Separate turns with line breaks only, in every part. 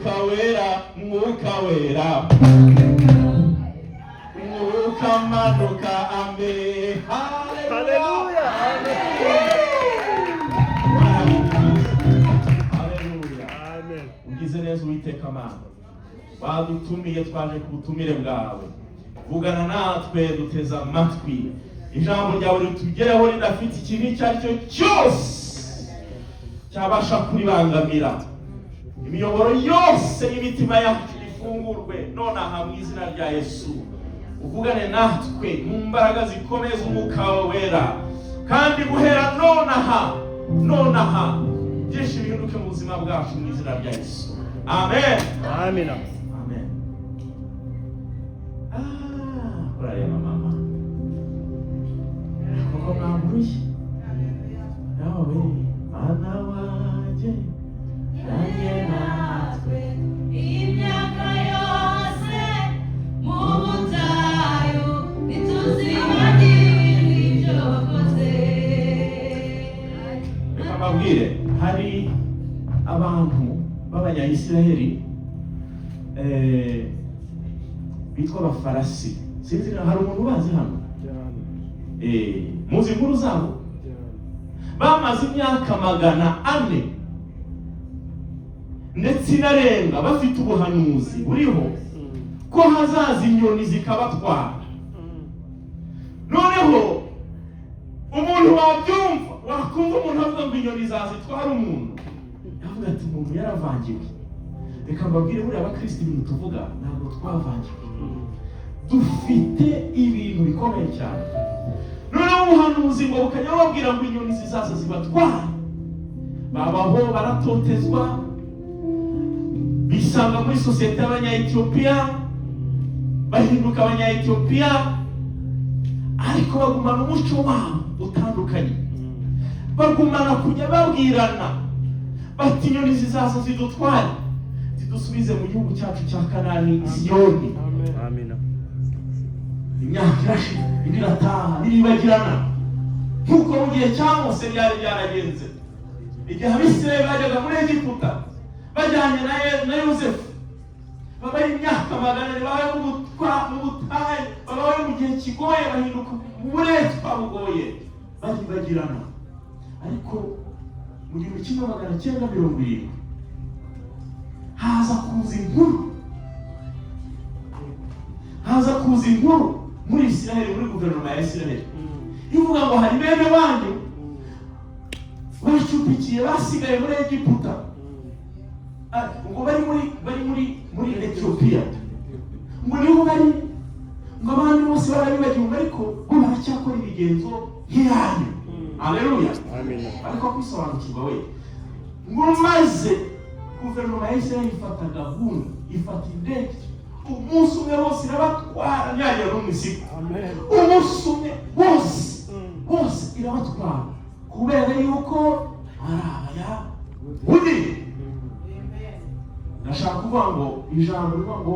mwuka wera, mwuka wera, mwuka manuka, amen. Haleluya, haleluya, amen. Ugize neza Uwiteka Mana, badutumiye twaje ku butumire bwawe, vugana natwe duteza amatwi, ijambo ryawe ritugereho ridafite ikintu icyo ari cyo cyose cyabasha kuribangamira, imiyoboro yose y'imitima yacu ifungurwe nonaha mu izina rya Yesu. Uvugane natwe mu mbaraga zikomeye z'umwuka wera, kandi guhera nonaha byinshi bihinduke mu buzima bwacu mu izina rya Yesu. Amen.
Amen.
Amen. Kurareba mama koko mwamurushye nawe mana wanjye nanjye natwe
imyaka yose mu butayu ntituzibagirwe ibyo wakoze.
Reka mbabwire, hari abantu b'Abanyayisiraheli bitwa abafarasi. Sinzi hari umuntu ubazi hano? Muzi inkuru zabo? Bamaze imyaka 400 ndetse inarenga bafite ubuhanuzi buriho ko hazaza inyoni zikabatwara. Noneho umuntu wabyumva, wakumva umuntu avuga ngo inyoni zazitwara umuntu, yavuga ati umuntu yaravangiwe. Reka mbabwire, buriya abakristo ibintu tuvuga ntabwo twavangiwe, dufite ibintu bikomeye cyane. Noneho ubuhanuzi ngo bukajya babwira ngo inyoni zizaza zibatwara. Babaho baratotezwa, bisanga muri sosiyete y'Abanya-Ethiopia, bahinduka Abanya-Ethiopia, ariko bagumana umuco wabo utandukanye. Bagumana kujya babwirana bati inyoni zizaza zidutware, zidusubize mu gihugu cyacu cya Kanani, Siyoni.
Amen.
Imyaka irashira, indi irataha, iribagirana, nk'uko mu gihe cya Mose byari byaragenze. Igihe Abisirayeli bajyaga muri Egiputa bajyanye na Yosefu, babaye imyaka 400, babaye mu butayu, babaye mu gihe kigoye, bahinduka uburetwa bugoye, bagirana. Ariko mu 1970 haza kuza inkuru muri Isiraheli, muri guverinoma ya Isiraheli, ivuga ngo hari bene wanyu bacupikiye basigaye muri Egiputa, ngo bari muri Ethiopia, ngo niho bari, ngo abandi bose barabibagiwe, ariko bo baracyakora ibigenzo nk'iyanyu. Haleluya.
Amen.
Ariko kwisobanukirwa we, ngo maze guverinoma ya Isiraheli ifata gahunda, ifata indege, umunsi umwe bose irabatwara, ntihagire n'umuzigo. Umunsi umwe bose irabatwara, kubera yuko arabaya undi. Ndashaka kuvuga ngo ijambo rivuga ngo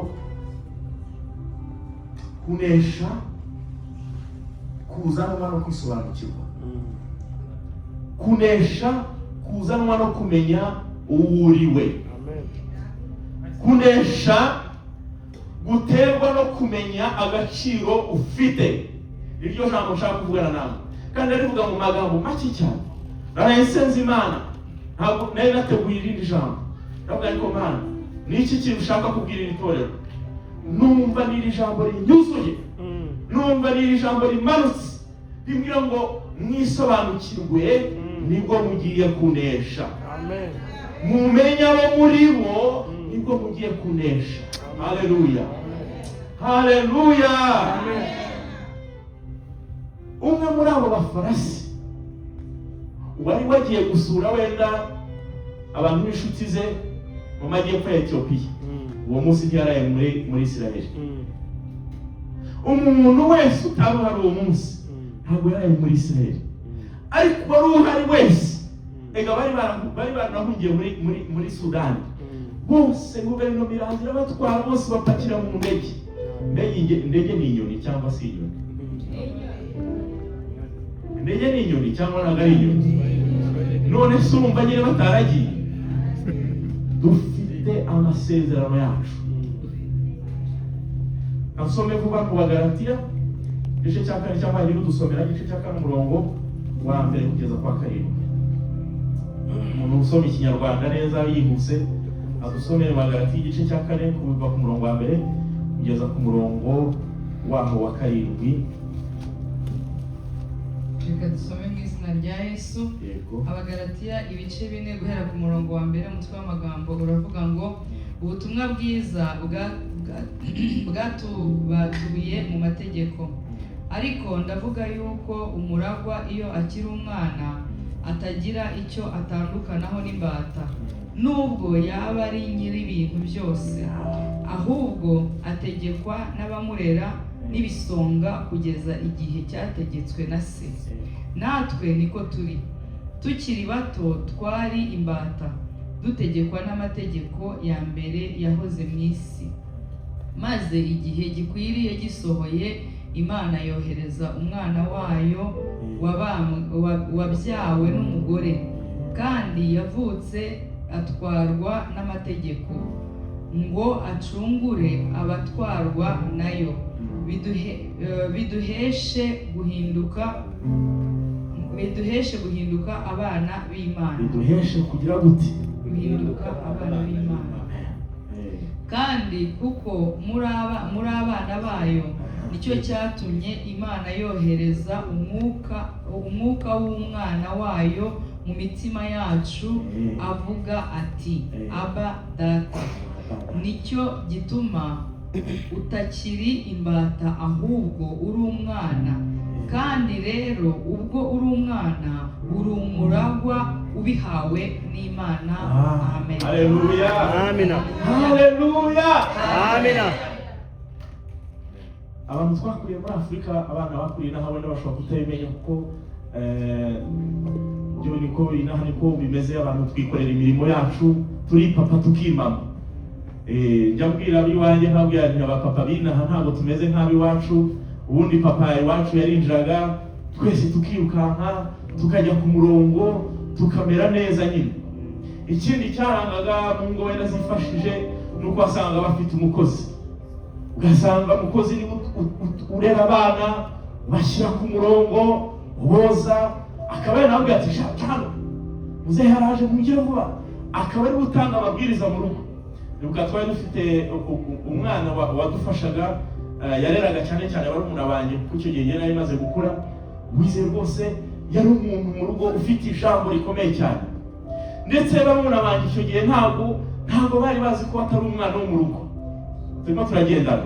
kunesha kuzanwa no kwisobanukirwa. Kunesha kuzanwa no kumenya uwuriwe. Kunesha guterwa no kumenya agaciro ufite. Iryo jambo nshaka kuvugana namwe, kandi arivuga mu magambo make cyane. Narayensenze Imana, ntabwo nari nateguye irindi jambo. Ndavuga ariko Mana, niki kintu ushaka kubwira iri torero? Numva n'iri jambo rinyuzuye, numva n'iri jambo rimanutse, rimbwira ngo mwisobanukirwe, nibwo mugiye kunesha.
Amen.
Mumenya abo muri bo, nibwo mugiye kunesha. Haleluya. Haleluya. Umwe muri abo bafarasi wari wagiye gusura wenda abantu b'inshuti ze mu majyepfo ya Ethiopia, uwo munsi ntiyaraye muri Isiraheli. Umuntu wese utari uhari uwo munsi ntabwo yaraye muri Isiraheli, ariko wari uhari wese, ega bari baranahungiye muri Sudani. Bose guverinoma irangira batwara, bose bapakira mu ndege. Indege ni inyoni cyangwa si inyoni? Indege ni inyoni cyangwa ntabwo ari inyoni? None se urumva nyine bataragiye? Dufite dufite amasezerano yacu. Nasome vuba ku Bagalatiya igice cya 4 cyangwa rero dusomera igice cya 4 umurongo wa mbere kugeza kwa 7. Umuntu usoma ikinyarwanda neza yihuse adusomere Bagalatiya igice cya 4 kuva ku murongo wa mbere kugeza ku murongo waho wa 7.
Reka dusome mu izina rya Yesu. Abagalatiya ibice 4 guhera ku murongo wa mbere umutwe w'amagambo uravuga ngo ubutumwa bwiza bwatubatuye mu mategeko, ariko ndavuga yuko umuragwa iyo akiri umwana atagira icyo atandukanaho n'imbata, nubwo yaba ari nyiri ibintu byose, ahubwo ategekwa n'abamurera n'ibisonga kugeza igihe cyategetswe na se. Natwe niko turi, tukiri bato twari imbata, dutegekwa n'amategeko ya mbere yahoze mu isi. Maze igihe gikwiriye gisohoye, Imana yohereza umwana wayo wabyawe n'umugore, kandi yavutse atwarwa n'amategeko, ngo acungure abatwarwa nayo, biduheshe guhinduka abana b'Imana.
Biduheshe kugira gute?
Guhinduka abana b'Imana. Kandi kuko muri abana bayo, nicyo cyatumye Imana yohereza umwuka w'umwana wayo mu mitima yacu, avuga ati Aba Data. Nicyo gituma utakiri imbata, ahubwo uri umwana. Kandi rero ubwo uri umwana, uri umuragwa ubihawe n'Imana. Amen.
Haleluya.
Amina.
Haleluya.
Amina.
Abantu twakuriye muri Afrika, abana bakuriye naho wenda bashobora kutabimenya kuko byo niko inaha niko bimeze. Abantu twikorera imirimo yacu, turi papa tukimama. Njya mbwira abiwanjye nkabwira nti abapapa binaha ntabwo tumeze nk'abiwacu. Ubundi papa iwacu yarinjiraga twese tukirukanka tukajya ku murongo tukamera neza nyine. Ikindi cyarangaga mu ngo wenda zifashije nuko wasanga bafite umukozi, ugasanga umukozi ni urera abana bashyira ku murongo boza, akaba yanabwira ati shaka muzehe haraje mugire vuba, akaba ari gutanga amabwiriza mu rugo. Nuko twari dufite umwana wadufashaga yareraga cyane cyane barumuna banjye kuko icyo gihe yari imaze gukura, wize rwose yari umuntu mu rugo ufite ijambo rikomeye cyane. Ndetse barumuna banjye icyo gihe ntabwo bari bazi ko atari umwana wo mu rugo. Turimo turagendana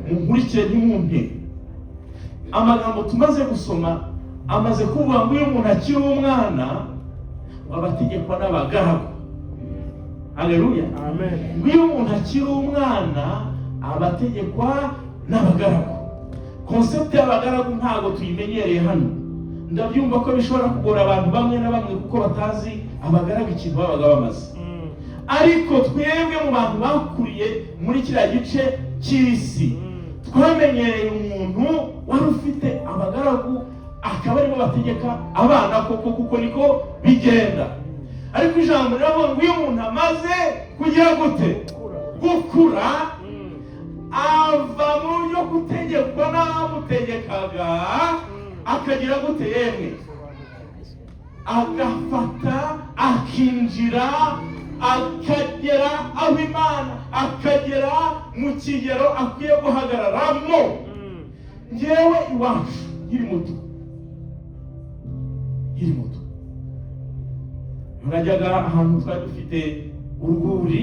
munkurikire ntimumpe amagambo tumaze gusoma, amaze kuvuga ngo iyo umuntu akiri umwana abategekwa n'abagaragu. Haleluya.
Amen.
Iyo umuntu akiri umwana abategekwa n'abagaragu. Concept y'abagaragu ntago tuyimenyereye hano. Ndabyumva ko bishobora kugora abantu bamwe na bamwe kuko batazi abagaragu ikintu babaga bamaze. Ariko twebwe mu bantu bakuriye muri kiriya gice cy'isi, twamenyereye umuntu wari ufite abagaragu, akaba aribo bategeka abana koko kuko niko bigenda. Ariko ijambo riravuga ngo iyo umuntu amaze kugira gute? Gukura, ava mu yo gutegekwa n'abamutegekaga, akagira gute yemwe? Agafata, akinjira, akagera aho Imana, akagera mu kigero akwiye guhagararamo. Njyewe iwacu nkiri muto, najyaga ahantu twari dufite urwuri,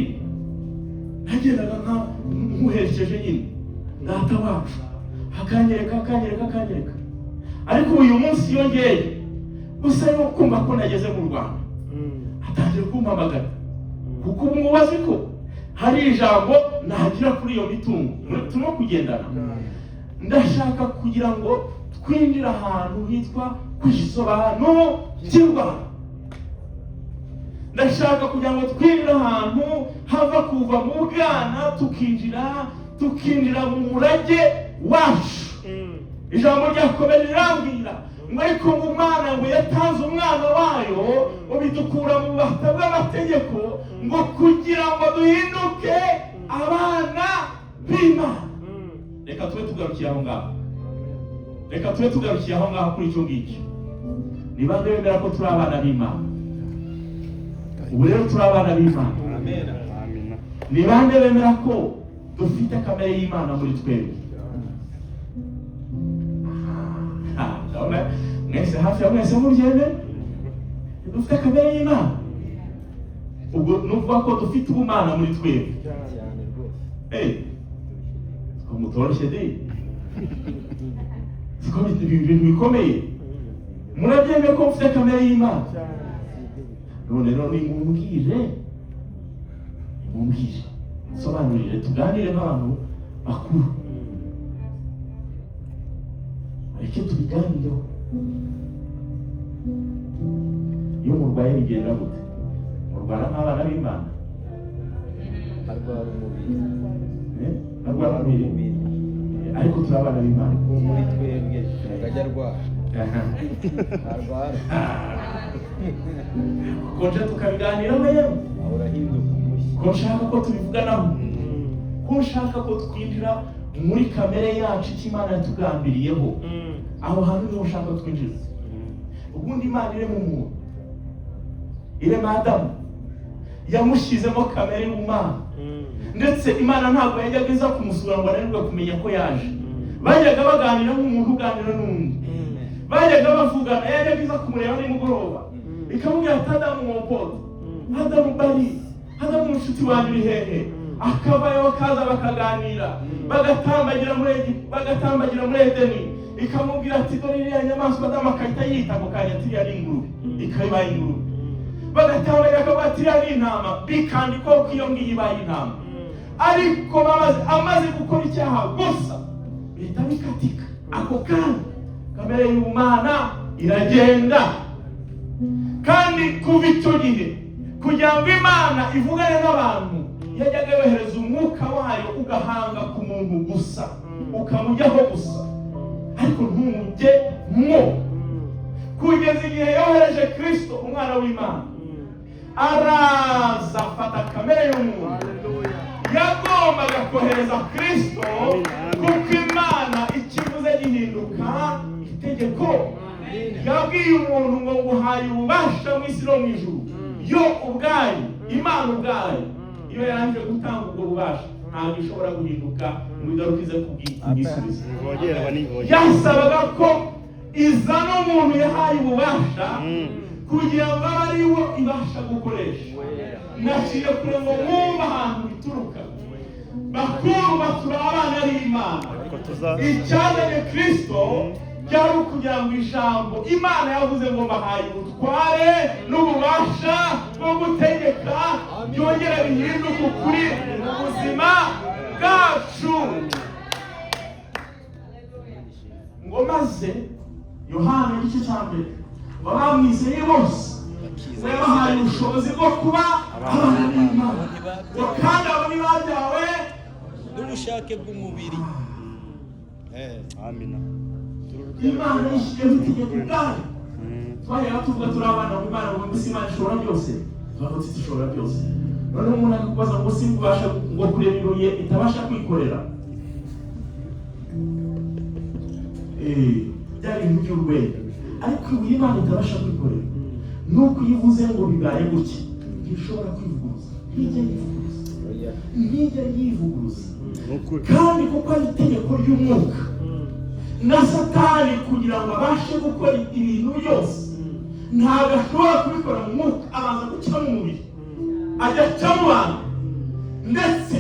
nagendaga nkuherekeje nyine data wacu, akanyereka. Ariko uyu munsi yongeye gusa yo kumva ko nageze mu Rwanda, atangiye kumpamagara kuko ubu ngubu azi ko hari ijambo nagira kuri iyo mitungo turimo kugendana. Ndashaka kugira ngo twinjire ahantu hitwa kwisobanuro cy'Rwanda. Ndashaka kugira ngo twinjire ahantu hava kuva mu bwana tukinjira mu murage wacu. Ijambo ryakomeje rirambwira ngo ariko ngo Imana ngo yatanze umwana wayo ngo bidukura mu bubata bw'amategeko ngo kugira ngo duhinduke abana b'Imana. Reka tube tugarukiye aho ngaho. Reka tube tugarukiye aho ngaho kuri icyo ngicyo. Ni bande bemera ko turi abana b'Imana? Ubu rero turi abana b'Imana.
Amen.
Ni bande bemera ko dufite kamere y'Imana muri twebwe? Mwese hafi ya mwese mubyemera? Dufite kamere y'Imana. Ubwo nuvuga ko dufite ubumana muri twebwe. Mutoroshye de. Siko ibintu bikomeye. Murabyemeye ko mufite kamere y'Imana? None rero nimumbwire. Sobanurire tuganire nk'abantu bakuru. Ariko tubiganireho. Iyo murwaye bigenda gute? Murwara nk'abana b'Imana?
Arwara umubiri.
Arwara umubiri. Ariko turi abana b'Imana.
Muri twebwe akajya arwara. Arwara.
Konje tukabiganiraho yewe.
Urahinduka umushyi.
Ko nshaka ko tubivuganaho. Ko nshaka ko twinjira muri kamere yacu cy'Imana yatugambiriyeho. Aho hantu niho ushaka twinjiza. Ubundi Imana ire mu muntu. Irema Adamu. Yamushyizemo kamere y'ubumana. Ndetse Imana ntabwo yajyaga iza kumusura ngo ananirwe kumenya ko yaje. Bajyaga baganira nk'umuntu uganira n'undi. Bajyaga bavugana, yajyaga iza kumureba nimugoroba. Ikamubwira ati Adamu mwopoto. Adamu bari. Adamu inshuti wanjye uri hehe? Akavayo bakaza bakaganira. Bagatambagira muri Edeni. Ikamubwira ati dore iriya nyamaswa Adamu akahita yita mu kanya ati iriya ni ingurube. Ikayibaye ingurube. Bagatambagira akavuga ati iriya ni intama. Bikandikwa ko iyo ngiyo ibaye intama. Ariko amaze gukora icyaha gusa bihita bikatika. Ako kanya kamere y'ubumana iragenda. Kandi kuva icyo gihe kugira ngo Imana ivugane n'abantu yajyaga yohereza umwuka wayo ugahanga ku muntu gusa ukamujyaho gusa, ariko ntumujye mwo. Kugeza igihe yohereje Kristo umwana w'Imana araza afata kamere y'umuntu. Yagombaga kohereza Kristo kuko Imana ikivuze gihinduka itegeko. Yabwiye umuntu ngo nguhaye ububasha mu isi no mu ijuru. Yo ubwayo, Imana ubwayo, iyo yarangije gutanga ubwo bubasha ntabwo ishobora guhinduka ngo igarukize kubw'igisubizo. Yasabaga ko izana umuntu yahaye ububasha kugira ngo abe ari wo ibasha gukoresha. Naciye kure ngo mwumve ahantu bituruka. Bakuru batura abana b'Imana. Icyazanye Kristo byari ukugira ngo ijambo Imana yavuze ngo mbahaye ubutware n'ububasha bwo gutegeka byongera bihinduka ukuri mu buzima bwacu. Ngo maze Yohana igice cya mbere ngo bamwizeye bose ngo yabahaye ubushobozi bwo kuba abana b'Imana. Ngo kandi abo ni babyawe
n'ubushake bw'umubiri. Amina.
Imana yishyizeho itegeko ubwayo. Twajyaga tuvuga turi abana b'Imana ngo mbese Imana ishobora byose. Tuvuga tuti ishobora byose. Noneho umuntu akakubaza ngo simbasha ngo kureba ibuye itabasha kwikorera. Byari ibintu by'urwenya. Ariko ibuye Imana itabasha kwikorera. Nuko iyo uvuze ngo bibaye gutya ntishobora kwivuguruza. Ntijya yivuguruza. Kandi kuko ari itegeko ry'umwuka. Na Satani kugira ngo abashe gukora ibintu byose ntabwo ashobora kubikora mu mwuka, abanza guca mu mubiri ajya aca mu bantu. Ndetse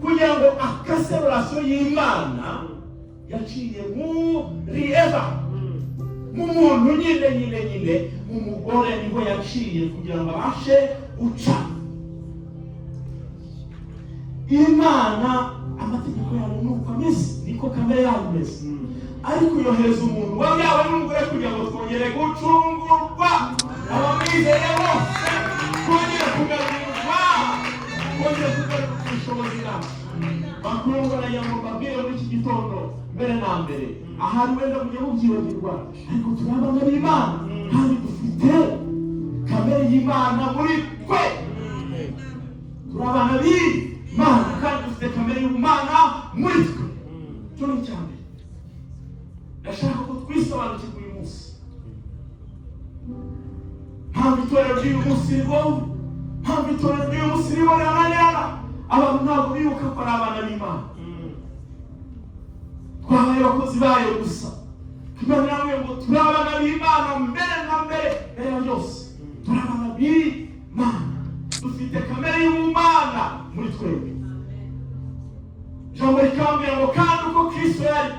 kugira ngo akase relasiyo y'Imana yaciye muri Eva, mu muntu nyine mu mugore niho yaciye kugira ngo abashe guca. Imana amategeko yayo nuko ameze, niko kamere yayo imeze. Ariko yohereza umuntu wabyawe n'umugore kugira ngo twongere gucungurwa. Abamwizeye bose twongere kugarurirwa, twongere kugarurirwa ubushobozi bwacu. bakundwa na yango babwiye muri iki gitondo mbere na mbere ahari wenda mujye mubyibagirwa ariko turi abana b'Imana kandi dufite kamere y'Imana muri twe turi abana b'Imana kandi dufite kamere y'Imana muri twe cyo ni cyane ndashaka ko twisobanukirwa uyu munsi mpamvu itorero ry'uyu munsi rigowe mpamvu itorero ry'uyu munsi ribonerana abantu ntabwo bibuka ko ari abana b'Imana twabaye abakozi bayo gusa Imana namwe ngo turi abana b'Imana mbere na mbere ya byose turi abana b'Imana dufite kamere y'Imana muri twebwe ijambo rikambwira ngo kandi uko Kristo yari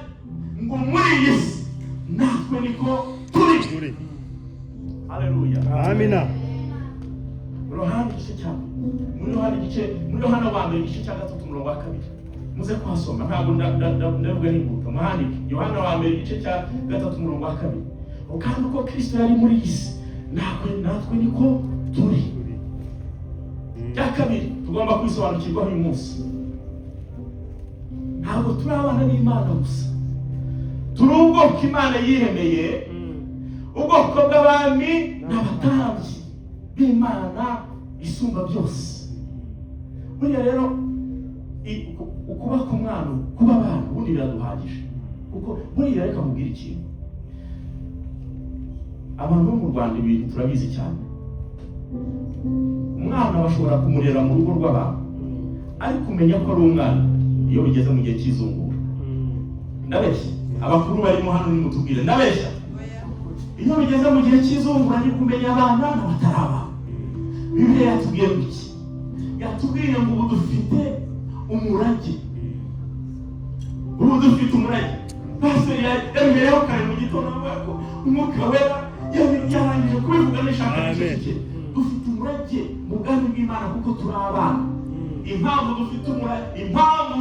ngo muri iyi si natwe niko turi. Haleluya,
amina.
muri Yohana igice cya muri Yohana wa mbere igice cya 3 umurongo wa 2 muze kwasoma ntabwo ndavuga n'imbuto muhandike Yohana wa mbere igice cya 3 umurongo wa 2 kandi uko Kristo yari muri iyi si natwe niko turi. Cya kabiri tugomba kwisobanukirwa uyu munsi ntabwo turi abana b'Imana gusa turi ubwoko Imana yiremeye ubwoko bw'abami n'abatambyi b'Imana isumba byose. Buriya rero ukuba ku mwana kuba abana ubundi biraduhagije kuko buriya reka mubwira ikintu abantu bo mu Rwanda ibintu turabizi cyane umwana bashobora kumurera mu rugo rw'abantu ariko umenya ko ari umwana iyo bigeze mu gihe cy'izungura ndabeshya abakuru barimo hano nimutubwire ndabeshya iyo bigeze mu gihe cy'izungura ni kumenya abana n'abataraba. Bibiliya yatubwiye iki? Yatubwiye ngo ubu dufite umurage pastor yaremeyeho kare mu gitondo avuga ko umwuka wera yarangije kubivuga n'ishaka ry'iki dufite umurage mu bwami bw'Imana kuko turi abana. Impamvu dufite umurage impamvu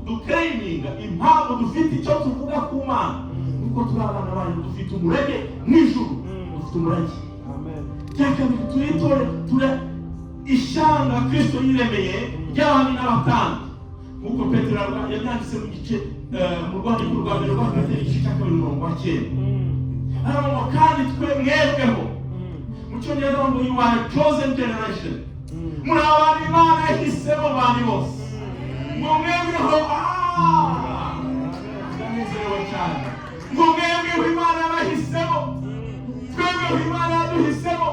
duclaiminga impamvu dufite icyo tuvuga ku Mana kuko turi abana bayo dufite umurage mw'ijuru dufite umurage. Cyakabiri turi ishanga Kristo yiremeye ry'abami n'abatambyi nk'uko Petero yabyanditse mu gice mu rwandiko rwa mbere rwa Petero igice cya 2:9 haravuga kandi twe mwebweho mu cyongereza ngo you are a chosen generation muri abana Imana yahisemo bandi bose ngo mwebweho ndanezerewe cyane ngo mwebweho Imana yabahisemo twebweho Imana yaduhisemo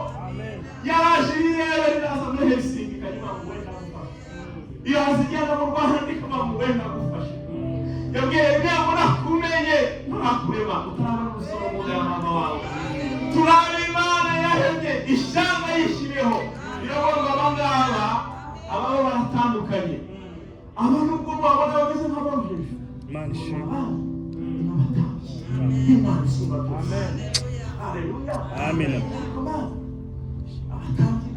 yaraje irebe riraza muri Helsinki kanyuma ngo wenda gufasha iyo azigenda mu Rwanda ndikama ngo wenda gufasha yabwiye ntabwo nakumenye ntakureba utarabona gusoma mu mama wawe turaba Imana yahebye ishanga yishiriyeho irabona abangaba ababo baratandukanye aba nubwo babona bameze nk'abajeje Imana ishimwe Imana isumba byose. Haleluya,
amina.
abatambyi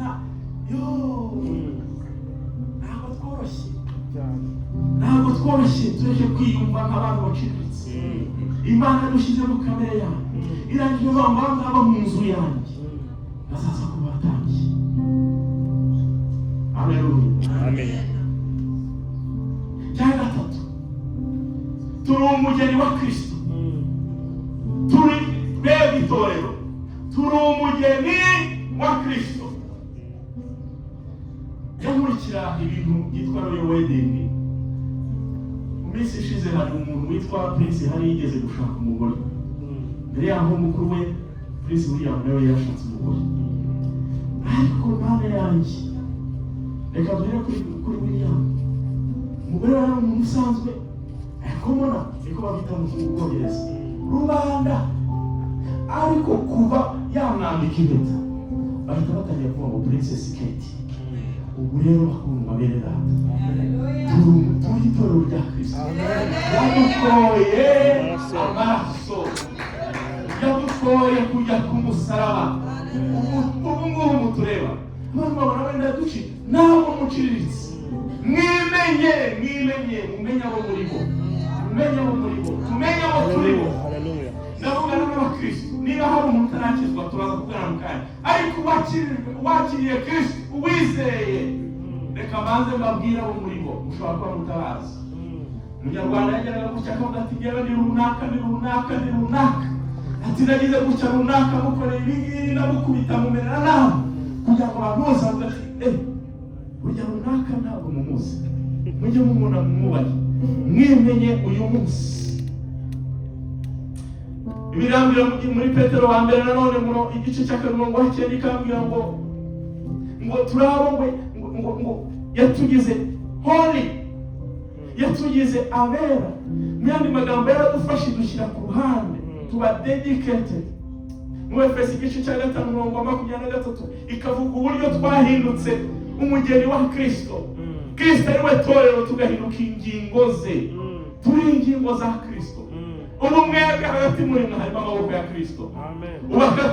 ntabwo tworoshye tuje kwiyumva nk'abantu baciriritse. Imana yadushyize mu kamere yayo irangije bangaba mu nzu yanjye bazaza ku batambyi. Haleluya,
Amen.
cya gatatu turi umugeni wa Kristo turi twebwe itorero turi umugeni wa Kristo. Nkurikira ibintu byitwa royal wedding mu minsi ishize hari umuntu witwa Prince hari yigeze gushaka umugore mbere yaho mukuru we Prince William nawe yashatse umugore ariko Mana yanjye reka duhere kuri William umugore wari umuntu usanzwe komona niko babita mu Bwongereza rubanda ariko kuva yamwambika impeta bahita batangira kuvuga ngo Princess Kate. Ubu rero bakundwa bene data turi itorero rya Kristo yadukoye amaraso yadukoye kujya ku musaraba. Ubu ngubu tureba abantu babona wenda duci ntabwo muciriritse mwimenye mumenye abo muri bo tumenye abo turi bo. Ndavuga n'abakristo niba hari umuntu utarakizwa turaza kugana mu kanya ariko wakiriye Kristo uwizeye reka banze mbabwira abo muri bo mushobora kuba mutabazi Umunyarwanda yageraga gutya akavuga ati ngewe ni runaka ni runaka ni runaka, ati nagize gutya runaka mukoreye ibingibi namukubita mumerera nawe, kugira ngo abantu bose bavuga ati burya runaka ntabwo mumuzi, mujye mumubona mumwubahe, mwimenye uyu munsi. Ibirambira muri Petero wa mbere nanone igice cya 9 ikambwira ngo turabo ngo yatugize holy, yatugize abera. Myandi magambo yaradufashe dushyira ku ruhande, tuba dedicated. Mu Efeso igice cya 5:23 ikavuga uburyo twahindutse umugeni wa Kristo. Kristo ari we torero, tugahinduka ingingo ze, turi ingingo za Kristo. Ubu mwebwe hagati muri mwe harimo amaboko ya Kristo. Ubu aka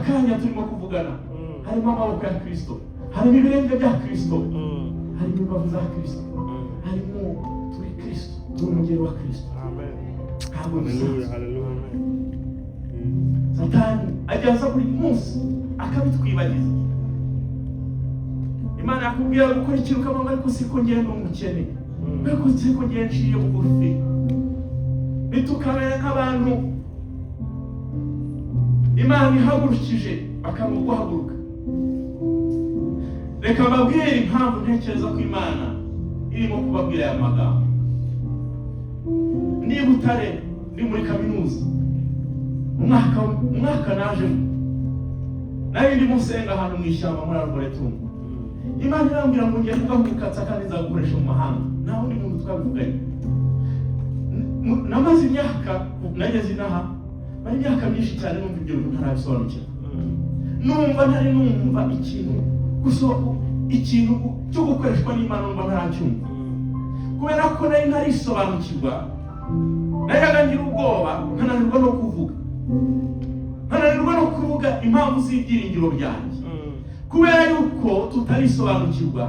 kanya turimo kuvugana harimo amaboko ya Kristo, harimo ibirenge bya Kristo, harimo imbavu za Kristo, harimo turi Kristo, turi umugeni wa Kristo. Haleluya. Satani ajyaza buri munsi akabitwibagiza. Imana yakubwira gukora ikintu ukavuga ariko siko ngenda umukene, ariko siko ngenda nciye bugufi. Bitukabera nk'abantu Imana ihagurukije bakamuguhaguruka. Reka mbabwire impamvu ntekereza ko Imana irimo kubabwira aya magambo. Ni Butare, ndi muri kaminuza, umwaka najemo, nari ndimo nsenga ahantu mu ishyamba muri Arboretum. Imana irambwira ngo ngiye kugahuka kandi nzagukoresha mu mahanga. Nta wundi muntu twabivuganye. Namaze imyaka nageze inaha, bari imyaka myinshi cyane numva ibyo bintu ntarabisobanukira. Numva ikintu cyo gukoreshwa n'Imana numva ntaracyumva. Kubera ko nari ntarisobanukirwa, nayaga ngira ubwoba, nkananirwa no kuvuga. Nkananirwa no kuvuga impamvu z'ibyiringiro byanjye. Kubera yuko tutarisobanukirwa,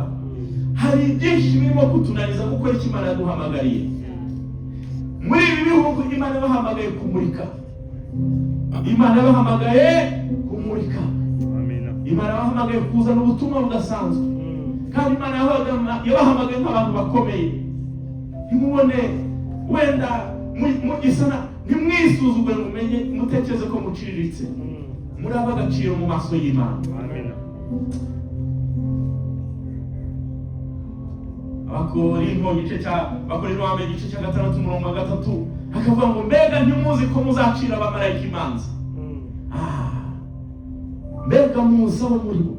hari byinshi birimo kutunaniza gukora icyo Imana yaduhamagariye. Muri ibi bihugu Imana yabahamagaye kumurika. Imana yabahamagaye kumurika. Amina. Imana yabahamagaye kuzana ubutumwa budasanzwe. Kandi Imana yabahamagaye nk'abantu bakomeye. Ntimubone wenda mugisana, ntimwisuzugwe mumenye, mutekereze ko muciriritse. Muri abagaciro mu maso y'Imana. Amina. Abakorinto igice cya 6:3 akavuga ngo mbega ntimuzi ko muzacira abamarayika imanza. Mbega muzi abo muri bo,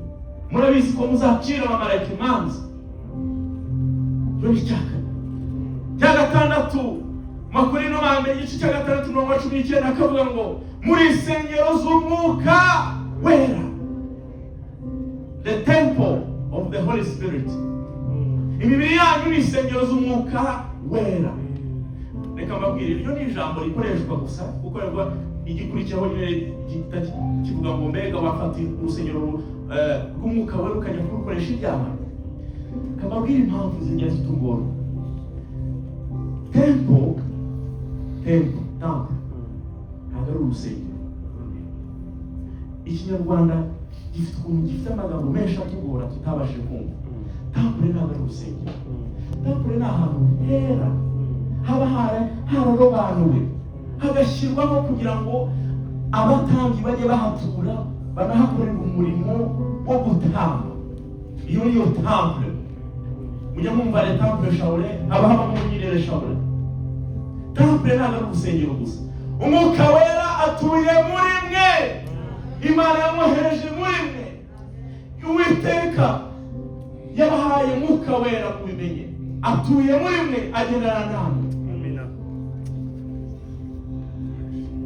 murabizi ko muzacira abamarayika imanza. Yo ni cya 6 Makorinto igice cya 6:19 akavuga ngo muri insengero z'umwuka wera, the temple of the Holy Spirit. Imibiri yanyu ni insengero z'umwuka wera. Reka mbabwire, iryo ni ijambo rikoreshwa gusa, gukorerwa igikurikiraho nyine kivuga ngo mbega wafata urusengero rw'umwuka wera ukajya kurukoresha ibyaha. Kababwire impamvu zijya zitugora. Temple ntabwo ari urusengero. Ikinyarwanda gifite amagambo menshi atugora tutabashije kumva. Temple ntabwo ari urusengero. Temple ni ahantu hera, haba hararobanuwe, hagashyirwaho kugira ngo abatambyi bajye bahatura, banahakorerwa umurimo wo gutamba. Iyo niyo temple. Mujya mwumva le temple Shaolin, haba habamo nyine Shaolin. Temple ntabwo ari urusengero gusa. Umwuka wera atuye muri mwe. Imana yamwohereje muri mwe. Uwiteka yabahaye umwuka wera kubimenye, atuye muri mwe, agendana namwe. Amina.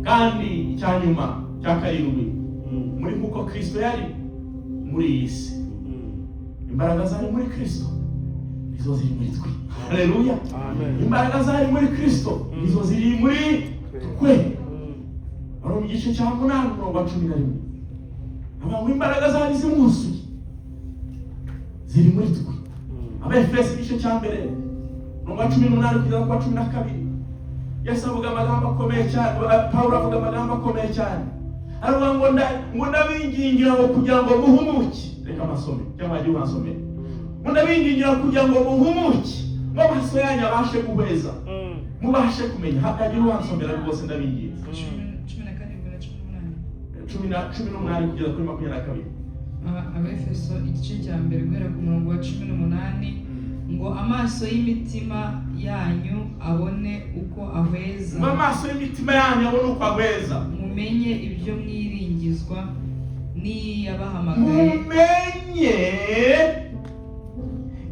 Kandi icyanyuma cya 7, muri kuko Kristo yari muri iyi si, imbaraga zari muri Kristo nizo ziri muri twe. Haleluya. Amen. Imbaraga zari muri Kristo nizo ziri muri twe. Baro mu gice cya 8:11 abantu imbaraga zari zimusuye ziri muri twe. Abefeso igice cya 1:18-12 Yesu avuga amagambo akomeye cyane, Pawulo avuga amagambo akomeye cyane. Aravuga ngo ndabingingira ngo kugira ngo muhumuke. Reka masome cyangwa ajye uhansome. Ndabingingira kugira ngo muhumuke, amaso yanyu abashe guheza mubashe kumenya hakagira uwansomera rwose ndabinginze 18 kugeza kuri 22.
Abefeso igice cya mbere guhera ku murongo wa 18 ngo amaso y'imitima yanyu abone uko ahweza.
Amaso y'imitima yanyu abone uko ahweza.
Mumenye ibyo mwiringizwa yabahamagaye.
Mumenye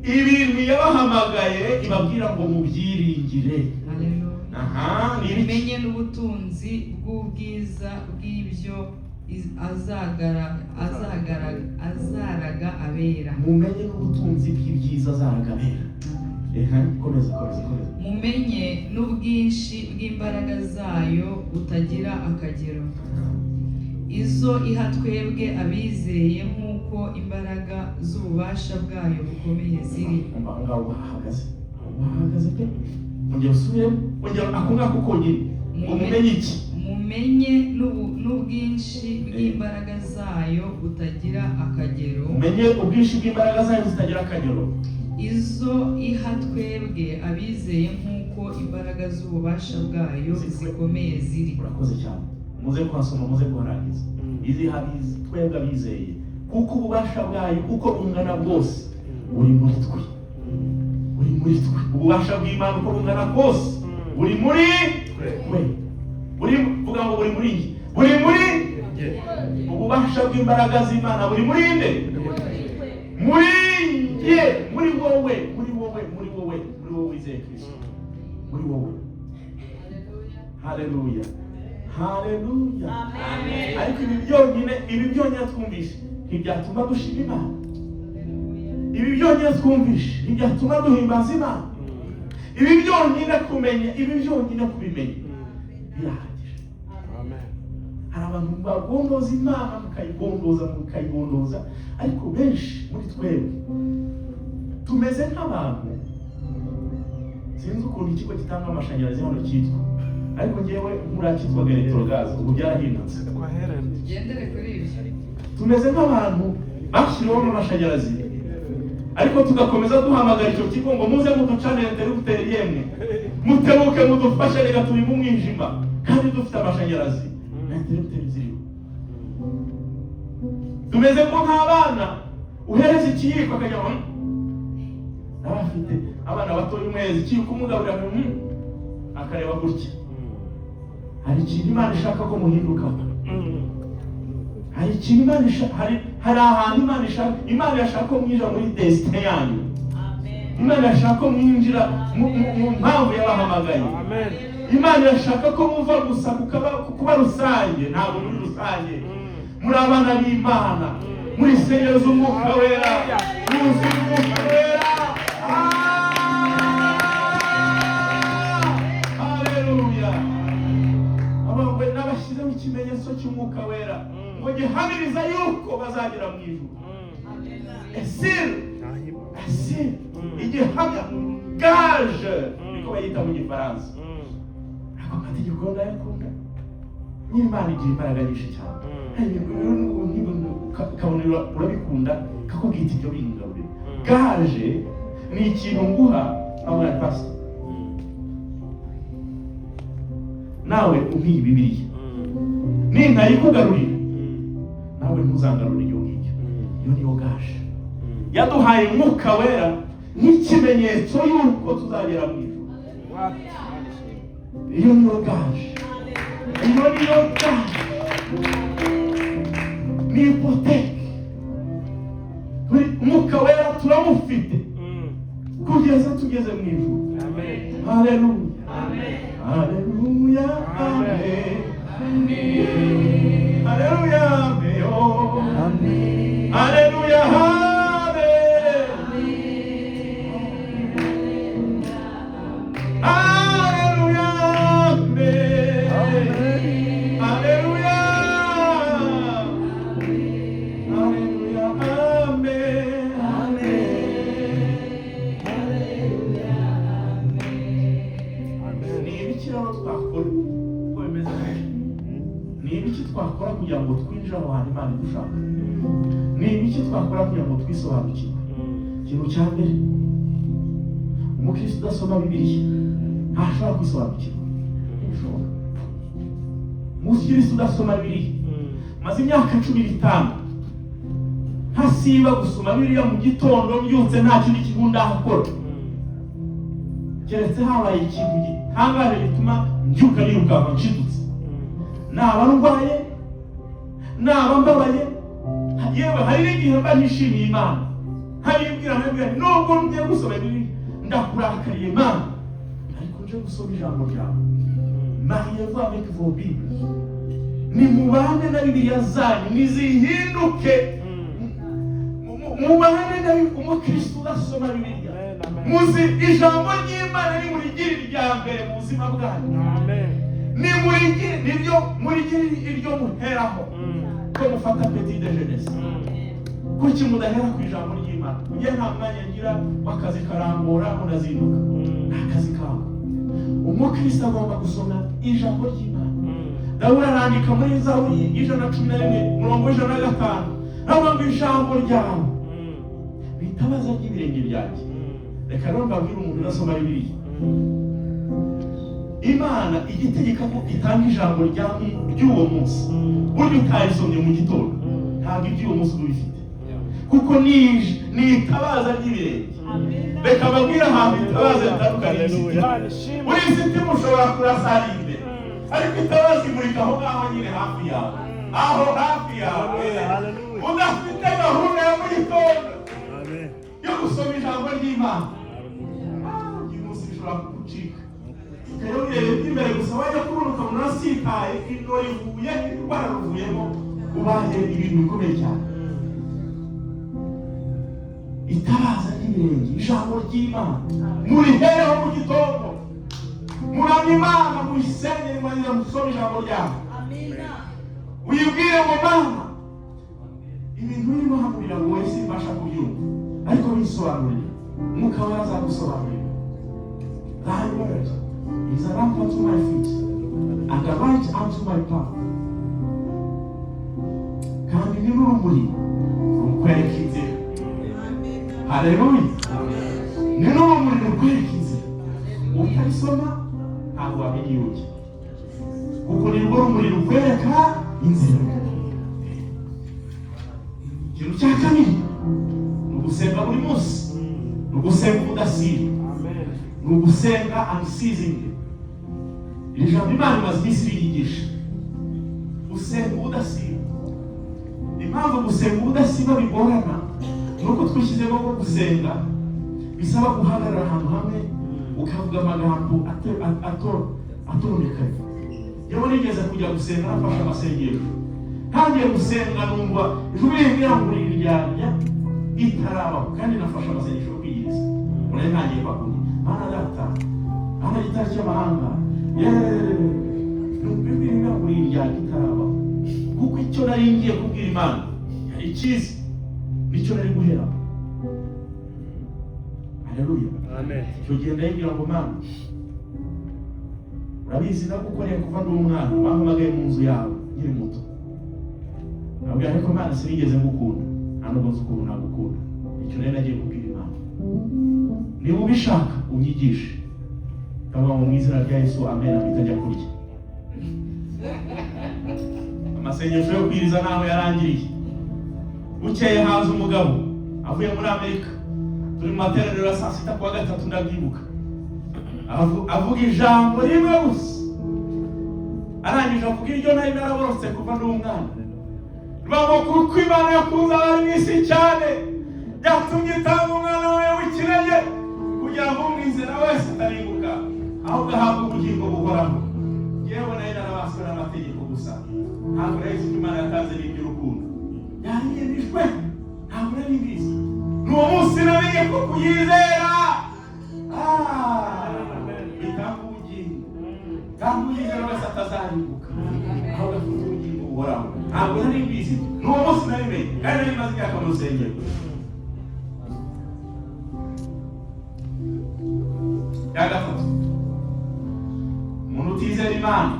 ibintu yabahamagaye ibabwira ngo mubyiringire.
Haleluya. Mumenye n'ubutunzi bw'ubwiza bw'ibyo azaraga abera.
Mumenye n'ubutunzi bw'ibyiza azaraga abera. Komeza.
Mumenye n'ubwinshi bw'imbaraga zayo butagira akagero, izo iha twebwe abizeye nk'uko imbaraga z'ububasha bwayo bukomeye ziri.
Ngaho bahagaze pe ongera usubiremo, ongera ako ngako konyine. Mumenye iki?
Mumenye n'ubwinshi bw'imbaraga zayo butagira akagero.
Mumenye ubwinshi bw'imbaraga zayo zitagira akagero,
izo iha twebwe abizeye nk'uko imbaraga z'ububasha bwayo zikomeye ziri.
Urakoze cyane. Muze kuhasoma, muze kuharangiza. Izi habizi twebwe abizeye kuko ububasha bwayo uko bungana bwose buri muri twe. Ububasha bw'Imana uko bungana bwose buri muri twe. Vuga ngo buri muri njye. Buri muri ububasha bw'imbaraga z'Imana buri muri nde? Muri njye, muri wowe wizeye Kristo. Muri wowe. Haleluya. Amen. Ariko ibi byonyine twumvishe ntibyatuma dushima Imana. Ibi byonyine twumvishe ntibyatuma duhimbaza Imana. Ibi byonyine kubimenya birahagije. Amen. Hari abantu bagondoza Imana mukayigondoza ariko benshi muri twebwe tumeze nk'abantu, sinzi ukuntu ikigo gitanga amashanyarazi hano cyitwa, ariko ngewe murakitwaga Electrogaz, ubu byarahindutse.
Gendere kuri ibyo.
Tumeze nk'abantu bashyiriweho amashanyarazi ariko tugakomeza duhamagara icyo kigo ngo muze muducanire interrupteur yemwe mutebuke mudufashe reka turi mu mwijima kandi dufite amashanyarazi na interrupteur ziriho. Tumeze nk'abana uhereza ikiyiko akajya abafite abana bato y'umwezi ikiyiko umugaburira akareba gutya. Hari ikintu Imana ishaka ko muhinduka. Hari ikintu Imana ishaka, hari ahantu Imana yashaka ko mwinjira muri destiny yanyu. Imana yashaka ko mwinjira mu mpamvu yabahamagaye. Imana yashaka ko muva gusa kuba rusange, ntabwo muri rusange. Muri abana b'Imana, muri senyero z'Umwuka Wera, muzi Umwuka Wera. Haleluya. Abangwe n'abashyizeho ikimenyetso cy'Umwuka Wera ngo gihamiriza yuko bazagera mu ijuru. Esir igihamya gage niko bayita mu gifaransa. Ako mategeko ndayakunda. N'Imana igira imbaraga nyinshi cyane. Kabonera urabikunda kakubwita ibyo bingarurira. Gage ni ikintu nguha abana pastor. Nawe umpiye Bibiliya ninkayikugarurira nawe ntuzangarurira iyo ngicyo. Iyo niyo gage yaduhaye Umwuka Wera nk'ikimenyetso y'uko tuzagera mu ijuru. Iyo niyo gage. Ni ipoteke. Umwuka Wera turamufite kugeza tugeze mu ijuru. Haleluya. Haleluya. Haleluya. Haleluya. Twakora kugira ngo twinjire aho hantu Imana idushaka. Ni ibiki twakora kugira ngo twisobanukirwe? Ikintu cya mbere, umukristo udasoma bibiliya ntashobora kwisobanukirwa. Umukristo udasoma bibiliya maze imyaka 15 ntasiba gusoma bibiliya mu gitondo mbyutse nta kindi kintu ndakora, keretse habaye ikintu gitangaje gituma mbyuka nirukanka nshidutse. Naba ndwaye, naba mbabaye, yewe hari n'igihe mba nishimiye Imana, haribwira nubwo ngiye gusoma bibiliya ndakurakariye Imana, ariko nje gusoma ijambo ryawe. Mariez-vous avec vos Bibles, nimubane na bibiliya zanyu nizihinduke. Mubane na umukristo udasoma bibiliya, muzi ijambo ry'Imana nimurigire irya mbere mu buzima bwanyu. Nimurigire nibyo murigire iryo muheraho, ko mufata petit déjeuner. Kuki mudahera ku ijambo ry'Imana? Njye nta mwanya ngira w'akazi karambura unazinduka, akazi kawe. Umukristo agomba gusoma ijambo ry'Imana. Dawudi arandika muri Zaburi 111:105, avuga ijambo ryawe bitabaza ry'ibirenge byanjye. Reka rero mbabwire umuntu udasoma bibiliya, Imana igitegeka ko itanga ijambo ry'uwo munsi. Burya utarisomye mu gitondo ntabwo iby'uwo munsi ubifite, kuko ni itabaza ry'ibirenge. Reka mbabwire ahantu itabaza ritandukanye n'isiti. Muri isiti mushobora kurasara imbere, ariko itabaza imurika aho ngaho nyine hafi yawe, aho hafi yawe. Udafite gahunda ya mu gitondo yo gusoma ijambo ry'Imana, uyu munsi bishobora kugucika. Rero urebe imbere gusa, wajya kururuka munasitaye ino rivuye wararuvuyemo, ubaye ibintu bikomeye cyane. Itabaza ry'ibirenge, ijambo ry'Imana murihereho mu gitondo, muramya Imana, muyisenge, mwanyira musome ijambo ryawe. Uyibwire ngo Mana, ibintu birimo hakurira ngo wese mbasha kubyumva, ariko bisobanurire, Mwuka Wera azagusobanurira. Thy word is a lamp unto my feet and a light unto my path. Kandi ni n'urumuri rukwereka inzira. Haleluya. Ni n'urumuri rukwereka inzira. Utarisoma ntabwo wamenya iyo ujya, kuko ni rwo rumuri rukwereka inzira. Ikintu cya kabiri ni ugusenga buri munsi, ni ugusenga udasiba, ni ugusenga unceasingly. Iri jambo Imana imaze iminsi riyigisha, gusenga udasiba. Impamvu gusenga udasiba bigorana nuko twishyizemo ko gusenga bisaba guhagarara ahantu hamwe ukavuga amagambo atoromekaye. Yewe nigeze kujya gusenga nafashe amasengesho, ntangiye gusenga numva ijwi rimbwira ngo uriryamya itarabaho, kandi nafashe amasengesho yo kwiyiriza. Mure ntangiye bakuri Mana data, Mana gitari cy'amahanga, nubimbwira ngo uriryamya itarabaho, kuko icyo nari ngiye kubwira Imana yari ikizi, nicyo nari guhera. Haleluya. Amen. Icyo gihe ndayibwira ngo Mana, urabizi nagukoreye kuva ndi umwana, bampamagaye mu nzu yawe nkiri muto. Nabwira ariko Mana sinigeze ngukunda, nta nubwo nzi ukuntu nagukunda. Icyo nari nagiye kubwira Imana. Niba ubishaka unyigishe, kavuga mu izina rya Yesu, amen, bitajya kurya. Amasengesho yo kwiriza naho yarangiriye. Bukeye haza umugabo avuye muri Amerika, turi mu materaniro ya saa sita kuwa gatatu ndabyibuka, avuga ijambo rimwe gusa, arangije avuga iryo nari naraborotse kuva ndi umwana. Rwamukuru ko Imana yakunze abari mu isi cyane, yatumye itanga umwana wawe w'ikinege, kugira ngo umwizera wese atarimbuka, ahubwo ahabwe ubugingo buhoraho. Yewe nari narabaswe n'amategeko gusa, ntabwo nari nzi ko Imana yatanze n'iby'urukundo. Yariyemejwe, ntabwo nari mbizi. N'uwo munsi namenye ko kuyizera bitanga ubugingo, kandi umwizera wese atazarimbuka, ahubwo afite ubugingo buhoraho. Ntabwo nari mbizi, n'uwo munsi nabimenye, kandi nari maze imyaka mu rusengero. Ya gatatu, umuntu utizera Imana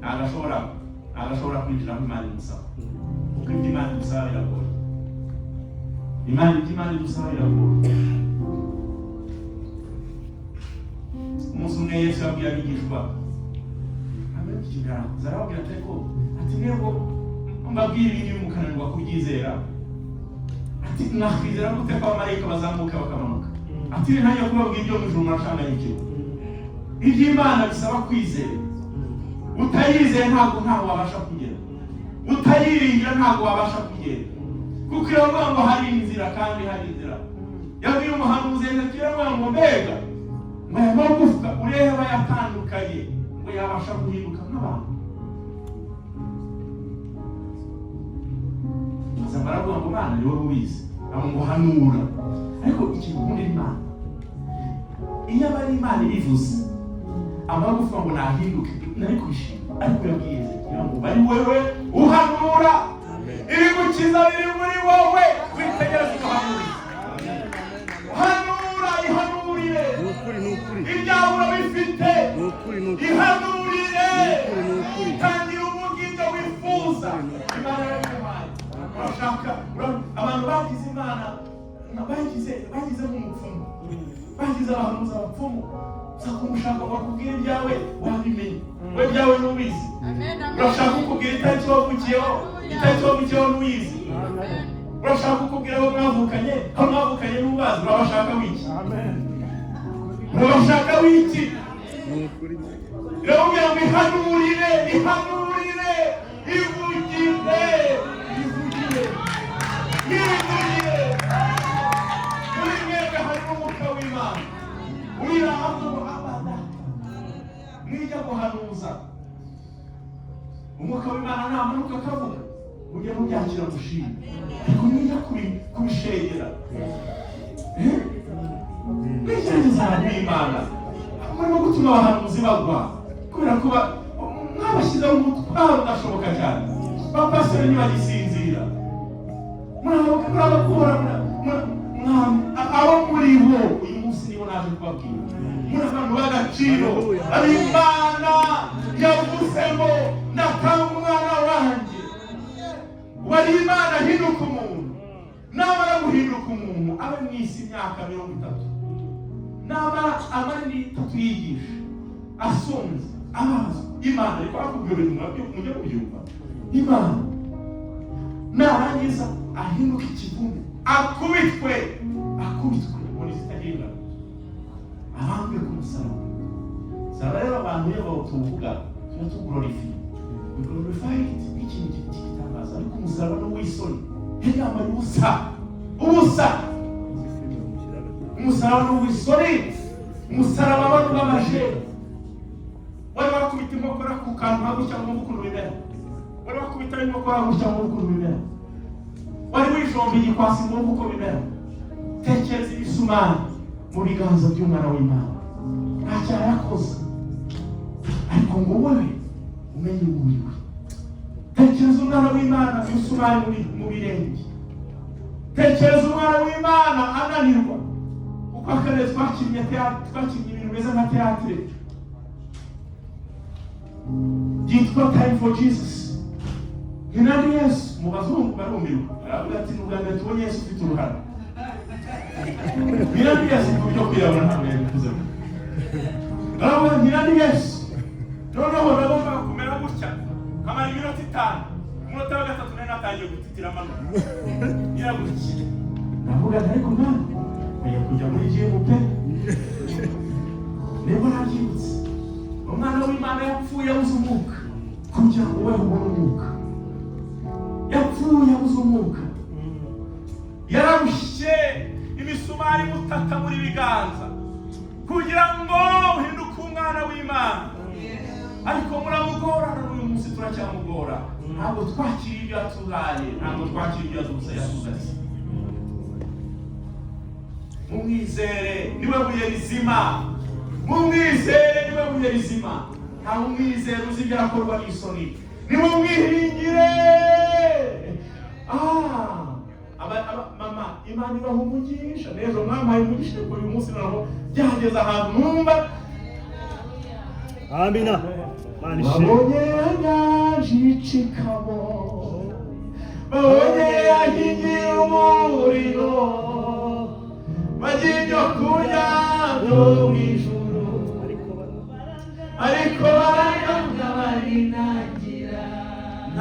agashobora kwinjira mu Imana imusaba, kuko ibyo Imana imusaba biragoye. Imana idusaba biragoye. umwe Yesu yabwiye abigishwa abakigaragaza arababwira ati ko ati nego mbabwira ibintu mukananirwa kubyizera ati mwakwizera gute ko abamarayika bazamuka bakamanuka ati ntajya kubabwira ibyo mu ijuru murashangayikiwe iby'Imana bisaba kwizera utayizeye ntabwo wabasha kugera utayiringira ntabwo wabasha kugera kuko iyo ngo hari inzira kandi hari inzira yabwiye umuhanuzi Hezekiya ngo mbega ngo aya magufwa ureba yatandukanye ngo yabasha guhinduka nk'abantu baravuga ngo Imana niwe ubizi abo ngo hanura ariko ikintu ubundi Imana iyo abari Imana ibivuze amagufa ngo nahinduke nari kwishima ariko yabwiye Hezekiya ngo bari wewe uhanura iri gukiza biri muri wowe witegereze uhanura hanura ihanurire ibyawe urabifite ihanurire kandi ubugibyo wifuza Imana yaguhaye urashaka abantu bagize Imana bagize nk'umupfumu bagize abahanuzi abapfumu kumushaka bakubwira ibyawe wabimenye we byawe n'ubizi urashaka kukubwira itariki wavukiyeho n'uwizi urashaka kukubwira abo mwavukanye n'ubazi urabashaka wiki urabashaka wiki iramubwira ngo ihanurire ivugire muri mwebwe harimo umwuka w'Imana urirahamwe abana mwijya guhanuza umwuka w'Imana namanuka akavuga mujye mubyakira gushima ariko mwijya kubishegera mwigerageza n'Imana murimo gutuma abahanuzi bagwa kubera kuba mwabashyizeho umutwaro udashoboka cyane bapasiteri ntibagisinzira murabakura abo muri bo uyu munsi nibo naje kubabwira muri abantu b'agaciro Imana yavuzemo natanga umwana wanjye wari Imana hinduka umuntu namara guhinduka umuntu abe mu isi imyaka 30 namara amara n'itatu yigisha asonze amazi Imana ariko akubwira ibintu mujye kubyumva Imana narangiza ahinduka ikivume akubitwe muri zitagira ahambwe ku musaraba saba rero abantu iyo bawutuvuga tuba tuglorifiye ikintu kitangaza ariko umusaraba n'uwisoni yambaye ubusa umusaraba n'uwisoni umusaraba w'amaje wari wakubita inkokora ku kantu hagutya mu bukuntu bimera wari wakubita inkokora hagutya mu bukuntu bimera wari wijomba igikwasi mu buko bimera tekereza ibisumari mu biganza by'umwana w'Imana nta cyaha yakoze ariko ngo wowe umenye uburiwe tekereza umwana w'Imana ibisumari mu birenge tekereza umwana w'Imana ananirwa uko akarere twakinnye ibintu bimeze nka teatire byitwa Time for Jesus Hinandi Yesu mu bazungu barumirwa aravuga ati n'ubwa mbere tubonye Yesu ufite uruhara Hinandi Yesu ku byo kwirabura ntabwo yabikuzemo aravuga Hinandi Yesu noneho nagomba kumera gutya kamara iminota 5 umunota wa gatatu nari natangiye gutitira amano nyiragutya ndavuga ariko mwana oya kujya muri jimu pe niba nabyibutse umwana w'Imana yapfuye abuze umwuka kugira ngo we ubone umwuka yapfuye abuze umwuka yararushye imisumari mutaka muri biganza kugira ngo uhinduke umwana w'Imana ariko muramugorana n'uyu munsi turacyamugora ntabwo twakira ibyo yatuhaye ntabwo twakira ibyo yatuzanye mumwizere niwe buye rizima mumwizere niwe buye rizima nta umwizere uzi ibyo akorwa n'isoni niwe mwiringire mama Imana ibaha umugisha n'ejo mwampaye umugisha ko uyu munsi naho byageze ahantu numva
amina
babonye yanyajicikamo babonye yahingiye umuriro bagiye kurya byo mu ijuru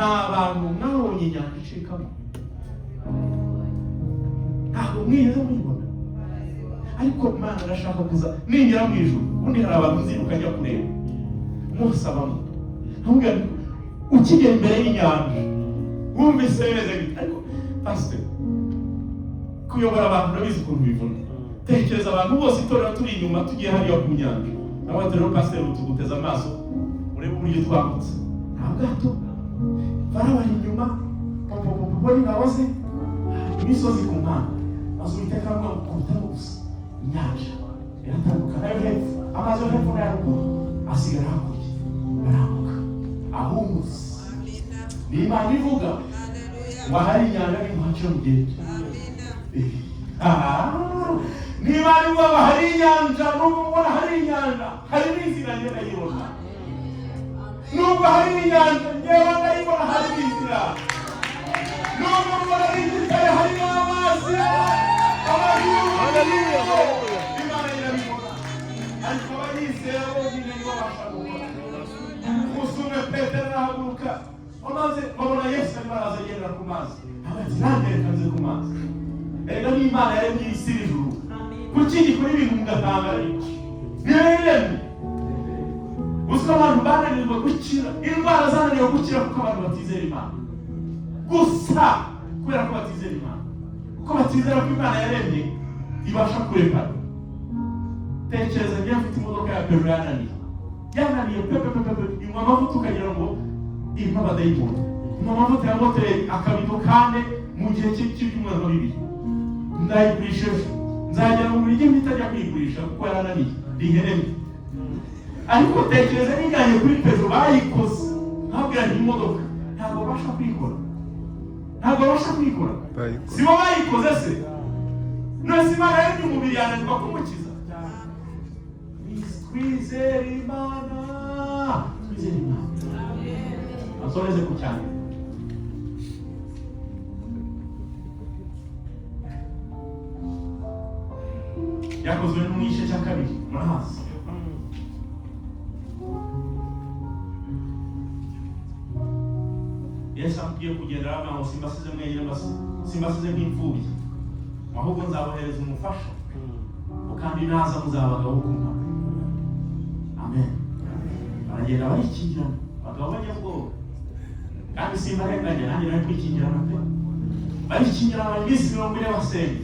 nta bantu mwabonye inyanja icikamo, ntabwo mwigeze muyibona. Ariko Imana arashaka kuza ninjira mu ijuru, ubundi hari abantu nziruka njya kureba Mose abamo, ntamubwira ukigera imbere y'inyanja wumvise bimeze bite. Ariko pasiteri, kuyobora abantu urabizi ukuntu bivuna. Tekereza abantu bose itorero turi inyuma tugiye hariya ku nyanja, nawe rero pasiteri tuguteza amaso urebe uburyo twambutse, nta bwato, Farawo ari inyuma, ubona ingabo ze, imisozi ku mpande, maze Uwiteka amukubitamo gusa, inyanja iratandukana yo hepfo, amazi yo hepfo n'aya ruguru asigara hakurya, arambuka ahumutse. Ni Imana ivuga ngo ahari inyanja nimuhacire mugende. Ni Imana ivuga ngo ahari inyanja, nubwo mubona hari inyanja, hari n'inzira njye ndayibona. Nubwo hari inyanja njyewe ndayibona, hari n'inzira. Nubwo mubona igitare, hari n'amazi.
Haleluya, haleluya.
Imana irabibona, ariko abayizera bonyine nibo babasha gukora. Umusumwe Petero arahaguruka, maze babona Yesu arimo araza agendera ku mazi, ati nanjye reka nze ku mazi. Erega ni Imana yaremye isi n'ijuru, kuki ikora ibintu mugatangara iki? Niyo yaremye. Uziko abantu bananirwa gukira, indwara zananiwe gukira kuko abantu batizera Imana gusa, kubera ko batizera Imana, kuko batizera ko Imana yaremye ibasha kurekana. Tekereza njye mfite imodoka ya Peugeot yananiye pepe, inywa amavuta ukagira ngo irimo abadayimoni, inywa amavuta ya moteri akabido kane mu gihe cy'ibyumweru 2. Ndayigurisha ejo, nzagera mu buryo mbitajya kuyigurisha kuko yarananiye, ndi iheremye. Ariko tekereza n'inganye kuri Peugeot bayikoze, ntabwira nti imodoka ntabwo babasha kwikora, ntabwo babasha kwikora, sibo bayikoze se. None Imana yaremye umubiri yananirwa kumukiza. Twizere Imana, twizere Imana. Asoreze ku cyane. Yakozwe n'umwishe cya kabiri murahazi. Yesu amubwiye kugendera abantu, simbasize mwenyine, simbasize nk'imfubyi, ahubwo nzabohereza umufasha, kandi naza muzabagaho kumpa. Amen. Baragenda barikingirana, abagabo bajya bwoba, kandi simbarenganya, nanjye nari kwikingirana pe. Barikingirana iminsi 40 basenga,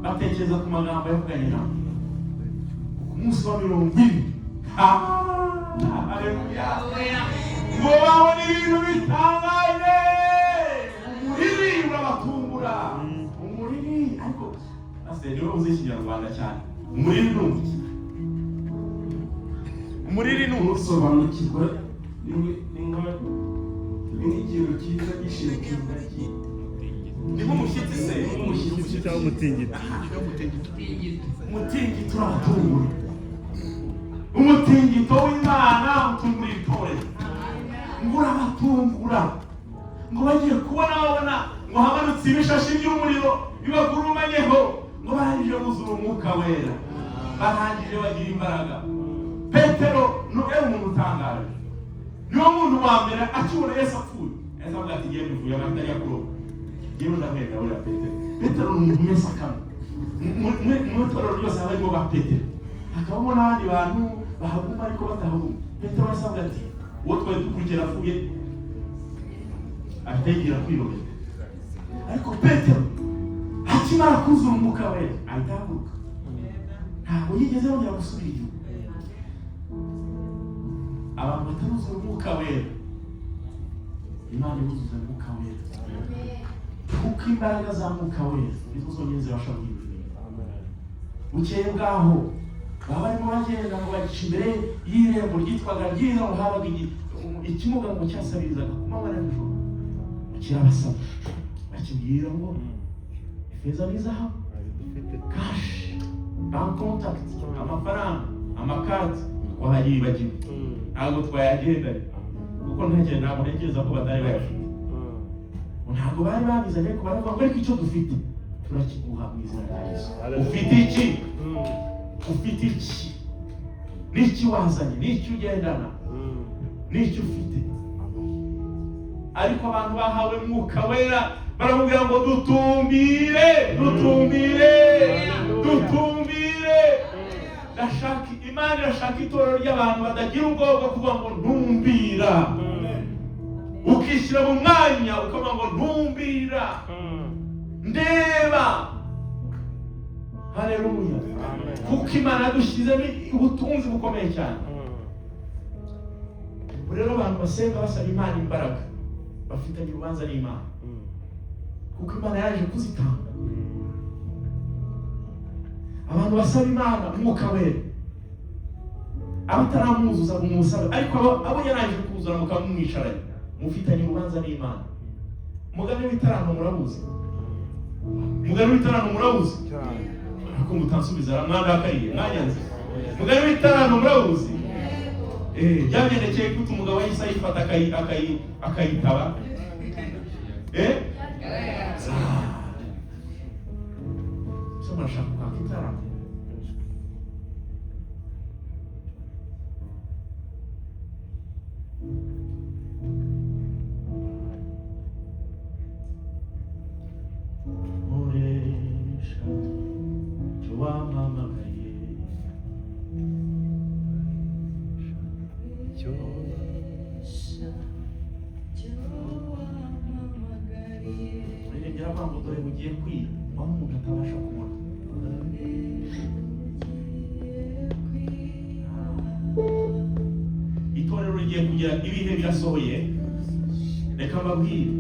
batekereza ku magambo yavuganye nabo. Ku munsi wa 40, haleluya, ngo babone ibintu bitangaje. Umuriri urabatungura, umuriri. Ariko pasiteri niwe uzi Ikinyarwanda cyane. Umuriri ni umuki? Umuriri ni umusobanukirwa, ni ikintu cyiza gishinga ni nk'umushyitsi se, umushyitsi cyangwa umutingito. Umutingito urabatungura, umutingito w'Imana utungura itorero, ngo urabatungura, ngo bagiye kubona babona ngo hamanutse ibishashi by'umuriro bibagurumanyeho, ngo barangije buzura Umwuka Wera, barangije bagira imbaraga. Petero niwe umuntu utangaje, niwe muntu wa mbere akibona Yesu apfuye. Yesu avuga ati ngiye mvuye amatari ya kuroba, ngiye ndamwenda uriya Petero. Petero ni umuntu wese akamwe mu itorero ryose abarimo ba Petero, hakabamo n'abandi bantu bahaguma ariko batahaguma. Petero wese avuga ati uwo twari dukurikira apfuye, ahita kwirobera. Ariko Petero akimara kuzura Umwuka Wera ahita ahaguruka, ntabwo yigeze yongera gusubira inyuma. Abantu bataruzura Umwuka Wera, Imana ibuzuza Umwuka Wera, kuko imbaraga za Mwuka Wera nizo zonyine zibasha guhindura. Bukeye bwaho baba barimo bagenda ngo bagica imbere y'irembo ryitwaga ryiza, ngo habaga ikimuga ngo cyasabirizaga ku manywa na nijoro. Kirabasaba, bakibwira ngo ifeza n'izahabu, kashi, bank contact, amafaranga, amakadi twahagiye bagiwe, ntabwo twayagendanye kuko ntabwo ntekereza ko batari bayafite. Ntabwo bari babizanye, ariko baravuga ngo ariko icyo dufite turakiguha mu izina rya Yesu. Ufite iki? Ufite iki? N'iki wazanye? N'iki ugendana? N'iki ufite? ariko abantu bahawe mwuka wera baramubwira ngo dutumbire ndashaka Imana irashaka itorero ry'abantu badagira ubwoba kuvuga ngo ntumbira, ukishyira mu mwanya ukavuga ngo ntumbira, ndeba. Haleluya. Kuko Imana yadushyizemo ubutunzi bukomeye cyane. Rero abantu basenga basaba Imana imbaraga bafitanye urubanza n'Imana, kuko Imana yaje kuzitanga. Abantu basaba Imana umwuka wera, abataramuzuza umusabe, ariko abo yaraje kuzura mukamumwicaranye, mufitanye urubanza n'Imana. Umugani w'itarano murabuze? Umugani w'itarano murabuze? Ariko mutansubiza mwandakariye mwanyanze. Umugani w'itarano murabuze? Byagendekeye gute umugabo yahise ayifata akayitaba? Murashaka kwaka itaramo? Muresha wamamagaye, murengera mpamvu dore mugiye kwiga aho umuntu atabasha kubona. Itorero rigiye kugira ibihe birasohoye. Reka mbabwire,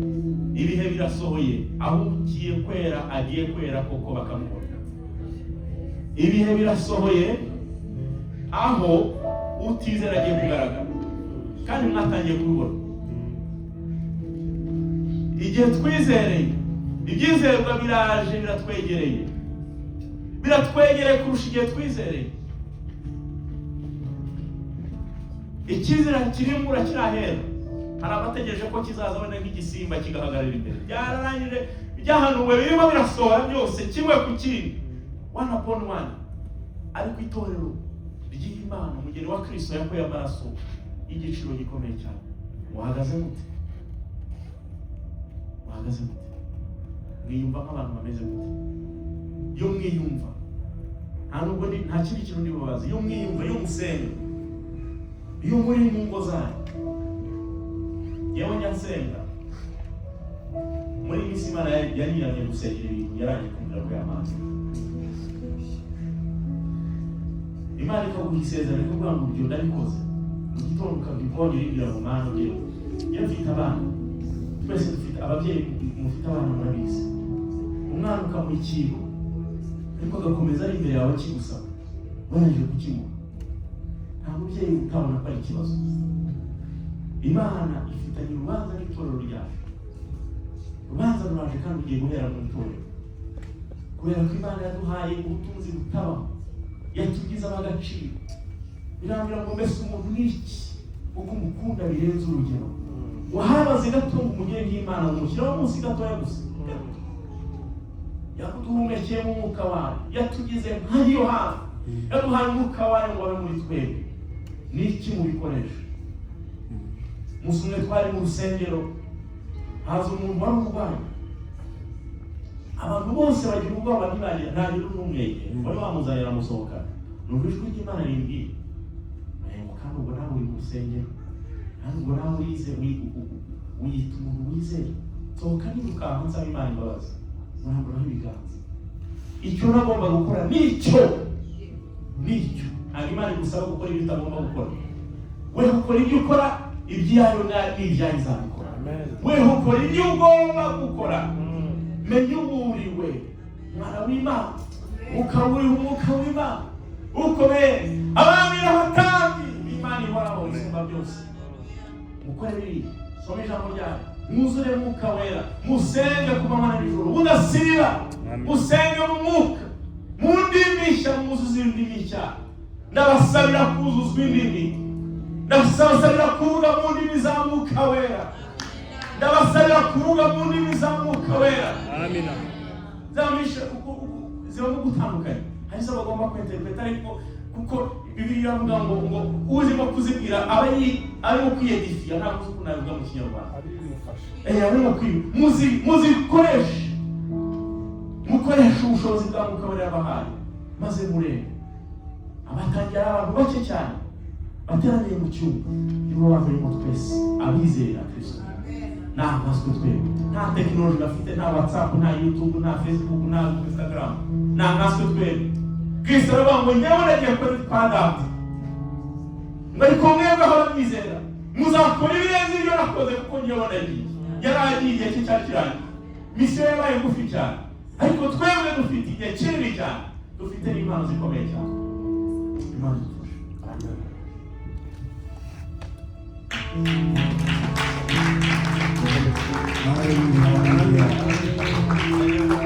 ibihe birasohoye. Aho ugiye kwera agiye kwera koko bakamubona. Ibihe birasohoye aho utizera agiye kugaragara, kandi mwatangiye kubibona. Igihe twizereye, ibyizerwa biraje biratwegereye kurusha igihe twizereye. Icyizere kirimbura kirahera. Hari abategereje ko kizaza wenda nk'igisimba kigahagarara imbere. Byararangije, byahanuwe birimo birasohora byose kimwe ku kindi, one upon one. Ariko itorero ry'Imana, umugeni wa Kristo yakuye amaraso y'igiciro gikomeye cyane. Muhagaze mute? Mwiyumva nk'abantu bameze gute? Iyo mwiyumva, nta kindi kintu ndibabaza. Iyo mwiyumva, iyo musenga, iyo muri mu ngo zanyu. Yewe nyasenga muri isi, Imana yariranye gusengera ibintu, yaranye kumvira ko y'amazi. Imana ikaguha isezerano ikavuga ngo ibyo ndabikoze. Mu gitondo ukabyikora irindira mu Mana ugira. Iyo mfite abana, twese dufite ababyeyi, mufite abana murabizi. Umwana ukamuha ikintu ariko agakomeza ari imbere yawe kigusaba, warangije kukimuha, nta mubyeyi utabona ko ari ikibazo. Imana ifitanye urubanza n'itorero ryacu. Urubanza ruraje kandi ugiye guhera mu itorero, kubera ko Imana yaduhaye ubutunzi butabaho, yatugizemo agaciro. Birambwira ngo mbese umuntu n'iki uko umukunda birenze urugero. Wahabaze gato ngo umugire nk'Imana, umushyiraho munsi gatoya gusa. Yakuduhumekeye mu mwuka wayo, yatugize nka Yohana, yaduhaye umwuka wayo ngo abe muri twebwe. N'iki mubikoresha? Musumwe twari mu rusengero, haza umuntu wari urwaye. Abantu bose bagira ubwoba ntibagira, ntagira n'umwegera. Wari wamuzanira amusohoka, numva ijwi ry'Imana rimbwira, kandi ubwo nawe uri mu rusengero, kandi ubwo nawe wiyita umuntu wizeye, sohoka nirukanka nsaba Imana imbabazi, muramburaho ibiganza. Icyo nagomba gukora nicyo. Ntabwo Imana igusaba gukora ibyo utagomba gukora. We ukora ibyo ukora, ibyayo n'ibyayo izabikora. We ukora ibyo ugomba gukora. Menya uburiwe mwana w'Imana, ukaburiwe umwuka w'Imana ukomeye. Abami n'abatambyi Imana ihoraho isumba byose. Mukore biriya, soma ijambo ryayo, mwuzure mwuka wera, musenge ku manywa n'ijoro mudasiba, musenge mu mwuka, mu ndimi nshya, mwuzuze indimi nshya. Ndabasabira kuzuzwa indimi, ndabasabira kuvuga mu ndimi za mwuka wera, ndabasabira kuvuga mu ndimi za mwuka wera. Amina. Zamisha ziba mu gutandukanye. Hari se bagomba kwinterpreta, ariko kuko Bibiliya ivuga ngo uzimo kuzibwira arimo kwiyedifiya, ntabwo uzi ukuntu nabivuga mu Kinyarwanda. muzikoreshe mukoresha ubushobozi bwa mukabari yabahaye maze murebe abatangira abantu bake cyane bateraniye mu cyumba nibo bavuyemo twese abizera Kristo nta maswe twebwe nta tekinoloji bafite nta WhatsApp nta YouTube nta Facebook nta Instagram nta maswe twebwe Kristo aravuga ngo nyewe nagiye kuri padant ngari kumwebwe aho mwizera muzakora ibirenze ibyo nakoze kuko nyewe nagiye yaragiye igihe cye cyari kirangiye misiyo yabaye ngufi cyane ariko twebwe dufite igihe kinini cyane dufite n'impano zikomeye cyane Imana idufashe amen.